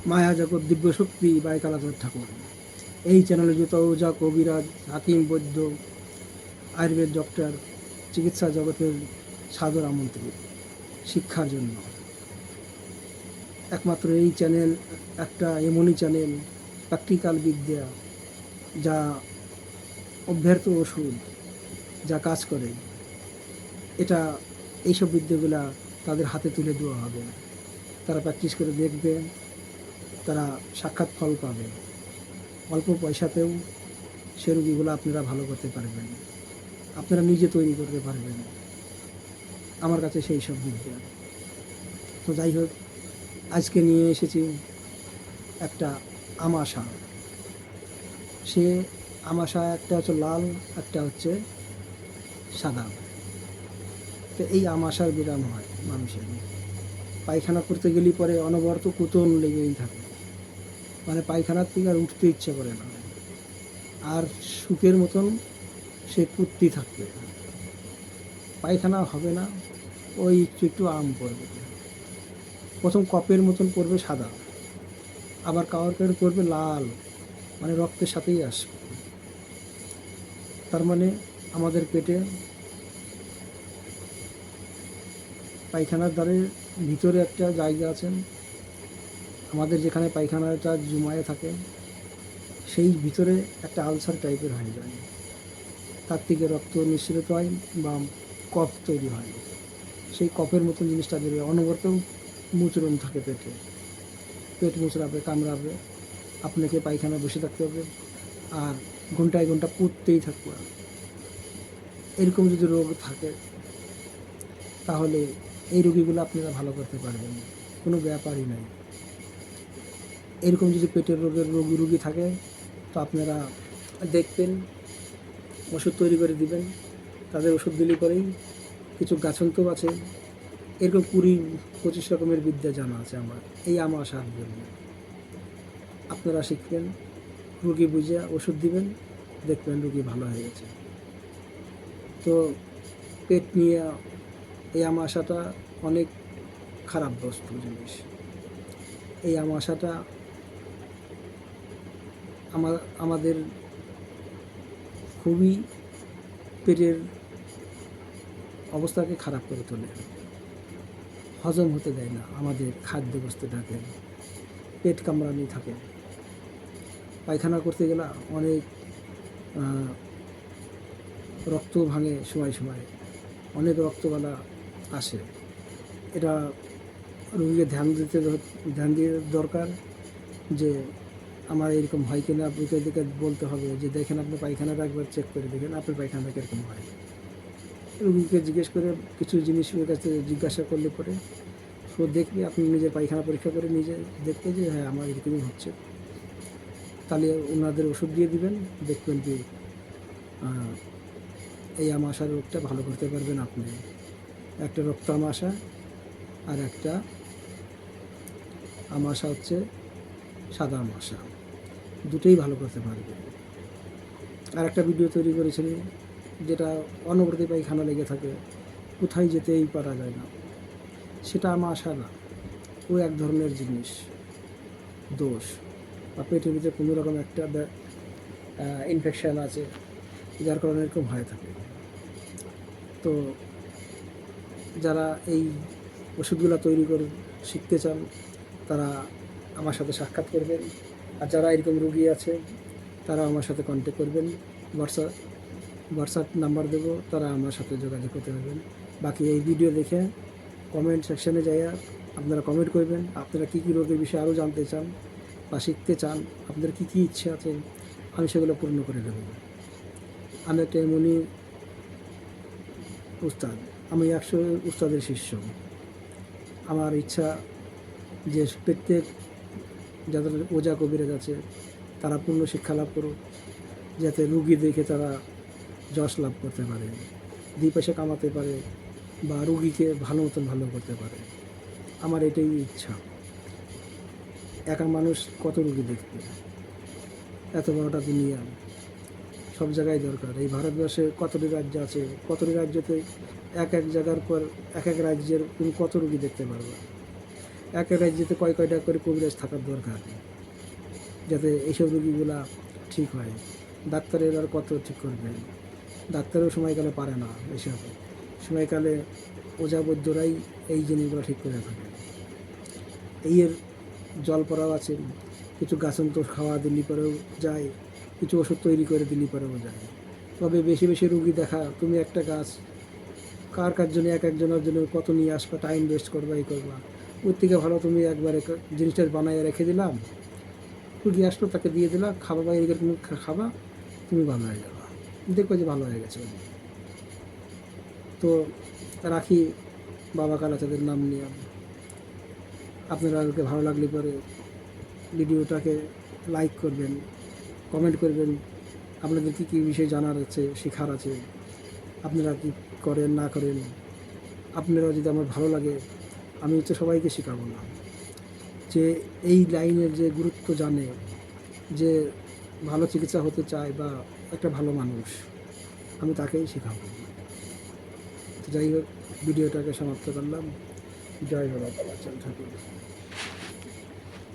মায়া জগৎ দিব্যশক্তি বাই কালাধর ঠাকুর। এই চ্যানেলে যত ওজা, কবিরাজ, হাকিম, বৈদ্য, আয়ুর্বেদ ডক্টর, চিকিৎসা জগতের সাদর আমন্ত্রিত শিক্ষার জন্য। একমাত্র এই চ্যানেল একটা এমনই চ্যানেল, প্র্যাকটিক্যাল বিদ্যা, যা অভ্যর্থ ওষুধ, যা কাজ করে, এটা এইসব বিদ্যাগুলা তাদের হাতে তুলে দেওয়া হবে। তারা প্র্যাকটিস করে দেখবে, তারা সাক্ষাৎ ফল পাবে। অল্প পয়সাতেও সে রোগীগুলো আপনারা ভালো করতে পারবেন, আপনারা নিজে তৈরি করতে পারবেন আমার কাছে সেই সব বিদ্যা। তো যাই হোক, আজকে নিয়ে এসেছি একটা আমাশা। সে আমাশা একটা হচ্ছে লাল, একটা হচ্ছে সাদা। তো এই আমাশার বিরাম হয় মানুষের, পায়খানা করতে গেলে পরে অনবরত কুতন লেগেই থাকে, মানে পায়খানার থেকে আর উঠতে ইচ্ছে করে না, আর সুখের মতন সে কুত্তি থাকবে, পায়খানা হবে না, ওই একটু একটু আম পড়বে। প্রথম কপের মতন পড়বে সাদা, আবার কাওয়ার কাওয়ার পড়বে লাল, মানে রক্তের সাথেই আসবে। তার মানে আমাদের পেটে পায়খানার দ্বারের ভিতরে একটা জায়গা আছে, আমাদের যেখানে পায়খানাটা জমায়ে থাকে সেই ভিতরে একটা আলসার টাইপের হয়ে যায়, তার থেকে রক্ত নিঃসৃত হয় বা কফ তৈরি হয়। সেই কফের মতন জিনিসটা বেরোয়, অনবরত মুচড়ন থাকে পেটে, পেট মুচড়াবে, কামড়াবে, আপনাকে পায়খানা বসে থাকতে হবে আর ঘন্টায় ঘন্টা পুড়তেই থাকবে। এরকম যদি রোগ থাকে তাহলে এই রোগীগুলো আপনারা ভালো করতে পারবেন, কোনো ব্যাপারই নাই। এরকম যদি পেটের রোগের রোগী থাকে তো আপনারা দেখবেন, ওষুধ তৈরি করে দিবেন, তাদের ওষুধ দিলে পরেই কিছু গাছন্তও আছে, এরকম 20-25 রকমের বিদ্যা জানা আছে আমার এই আমাশার জন্য। আপনারা শিখবেন, রুগী বুঝে ওষুধ দিবেন, দেখবেন রুগী ভালো হয়ে গেছে। তো পেট নিয়ে এই আমাশাটা অনেক খারাপ বস্তু জিনিস। এই আমাশাটা আমাদের খুবই পেটের অবস্থাকে খারাপ করে তোলে, হজম হতে দেয় না আমাদের খাদ্য বস্তুটাকে, পেট কামড়ানি থাকে। পায়খানা করতে গেলে অনেক রক্ত ভাঙে, সময় সময় অনেক রক্তবালা আসে। এটা রোগীকে ধ্যান দিয়ে দরকার যে আমার এরকম হয় কিনা, আপনাকে বলতে হবে যে দেখেন আপনি পায়খানাটা একবার চেক করে দেখেন আপনার পায়খানাটা কীরকম হয়। রোগীকে জিজ্ঞেস করে কিছু জিনিস ওর কাছে জিজ্ঞাসা করলে পরে ও দেখবে, আপনি নিজের পায়খানা পরীক্ষা করে নিজে দেখবে যে হ্যাঁ আমার এরকমই হচ্ছে, তাহলে ওনাদের ওষুধ দিয়ে দিবেন, দেখবেন যে এই আমাশার রোগটা ভালো করতে পারবেন আপনি। একটা রক্ত আমাশা আর একটা আমাশা হচ্ছে সাদা আমাশা, দুটোই ভালো করতে পারবে। আর একটা ভিডিও তৈরি করেছিলেন যেটা অনবরত পায়খানা লেগে থাকে, কোথায় যেতেই পারা যায় না, সেটা আমাশা না, ও এক ধরনের জিনিস, দোষ, বা পেটের ভিতরে কোনো রকম একটা ইনফেকশান আছে যার কারণে এরকম হয়ে থাকে। তো যারা এই ওষুধগুলো তৈরি করে শিখতে চান তারা আমার সাথে সাক্ষাৎ করবেন, আর যারা এরকম রুগী আছে তারা আমার সাথে কন্ট্যাক্ট করবেন, হোয়াটসঅ্যাপ নাম্বার দেবো, তারা আমার সাথে যোগাযোগ করতে পারবেন। বাকি এই ভিডিও দেখে কমেন্ট সেকশানে যাইয়া আপনারা কমেন্ট করবেন, আপনারা কী কী রোগের বিষয়ে আরও জানতে চান বা শিখতে চান, আপনাদের কী কী ইচ্ছে আছে, আমি সেগুলো পূর্ণ করে দেবো। আমি একটা এমনই উস্তাদ, আমি 100 উস্তাদের শিষ্য। আমার ইচ্ছা যে প্রত্যেক যাদের ওজা কবিরাজ আছে তারা পূর্ণ শিক্ষা লাভ করুক, যাতে রুগী দেখে তারা যশ লাভ করতে পারে, 2 পয়সা কামাতে পারে বা রুগীকে ভালো মতন ভালো করতে পারে। আমার এটাই ইচ্ছা। একা মানুষ কত রুগী দেখবে, এত বড়টা দুনিয়া, সব জায়গায় দরকার। এই ভারতবর্ষে কতটি রাজ্য আছে, কতটি রাজ্যতে এক এক জায়গার পর এক এক রাজ্যের কত রুগী দেখতে পারবে। এক এক রাজ্যেতে কয়টা করে কবিরাজ থাকার দরকার, যাতে এইসব রুগীগুলা ঠিক হয়। ডাক্তারের আর কত ঠিক করবে, ডাক্তারও সময়কালে পারে না এসব, সময়কালে ওঝা বৈদ্যরাই এই জিনিসগুলো ঠিক করে থাকে। এই এর জল পড়াও আছে, কিছু গাছন্ত খাওয়া দিল্লি পরেও যায়, কিছু ওষুধ তৈরি করে দিল্লি পরেও যায়। তবে বেশি বেশি রুগী দেখা, তুমি একটা গাছ কার জন্য এক একজনের জন্য কত নিয়ে আসবা, টাইম ওয়েস্ট করবা, এই করবা। ওর থেকে ভালো তুমি একবারে জিনিসটা বানায় রেখে দিলাম, রুগী আসলো তাকে দিয়ে দিলাম, খাবা বা এরকম খাবা, তুমি ভালো হয়ে যাবা, দেখো যে ভালো হয়ে গেছে। তো রাখি, বাবা কালাচাঁদের নাম নিয়ে। আপনাদেরকে ভালো লাগলে পরে ভিডিওটাকে লাইক করবেন, কমেন্ট করবেন, আপনাদের কী কী বিষয় জানার আছে, শেখার আছে, আপনারা কী করেন না করেন। আপনারা যদি আমার ভালো লাগে, আমি তো সবাইকে শেখাবো না, যে এই লাইনের যে গুরুত্ব জানে, যে ভালো চিকিৎসা হতে চায় বা একটা ভালো মানুষ, আমি তাকেই শেখাবো। তো যাই হোক, ভিডিওটাকে সমাপ্ত করলাম। জয় বাবা কালাচাঁদ ঠাকুর।